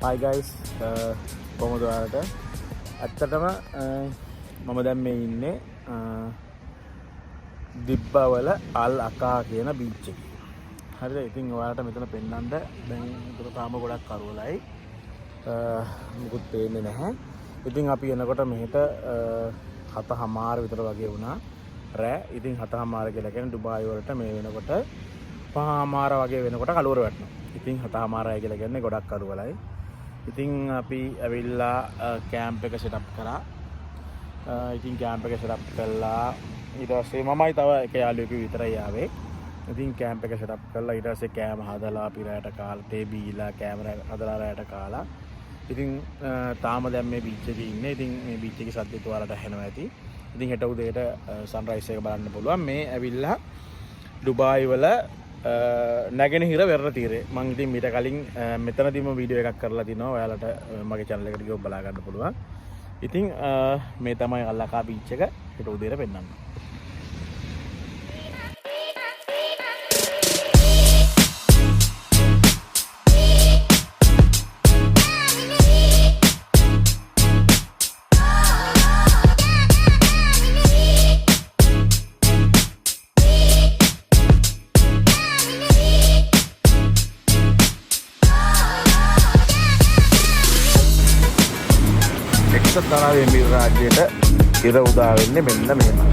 Hi guys, කොහොමද ඔයාලට? ඇත්තටම මම දැන් මේ ඉන්නේ දිබ්බා වල අල් අකා කියන බීච් එකේ. හරිද? ඉතින් ඔයාලට මෙතන පෙන්නන්න දැන් උතර තාම ගොඩක් කරවලයි. මුකුත් පේන්නේ නැහැ. ඉතින් අපි එනකොට මෙහෙට 7:00 විතර වගේ වුණා. රෑ. ඉතින් 7:00 කියලා කියන්නේ ඩුබායි වලට මේ වෙනකොට 5:00 වගේ වෙනකොට කලවර වැටෙනවා. ඉතින් 7:00 කියලා කියන්නේ ගොඩක් කරවලයි. ඉතින් අපි ඇවිල්ලා කැම්ප් එක සෙටප් කරා. ඉතින් කැම්ප් එක සෙටප් කළා. ඊට පස්සේ මමයි තව එක යාළුවෙක් විතරයි ආවේ. ඉතින් කැම්ප් එක සෙටප් කළා. ඊට පස්සේ කෑම හදලා අපි රැයට කාලා තේ බීලා කෑම හදලා රැයට කාලා. ඉතින් තාම දැන් මේ බීච් එකේ ඉන්නේ. ඉතින් මේ බීච් එකේ සද්දෙත් ඔයාලට ඇහෙනවා ඇති. ඉතින් හෙට උදේට සන්රයිස් එක බලන්න පුළුවන්. මේ ඇවිල්ලා ඩුබායි වල නැගෙනහිර වෙරළ තීරේ. මම ඉතින් මීට කලින් මෙතනදීම වීඩියෝ එකක් කරලා තිනවා. ඔයාලට මගේ channel එකට ගිහලා බලා ගන්න පුළුවන්. ඉතින් මේ තමයි අල්ලකා බීච් එක. හෙට උදේට පෙන්නන්න. එක්සත් අරබ් එමිරේට් රාජ්‍යයට ඉර උදා වෙන්නේ මෙන්න මෙහෙමයි.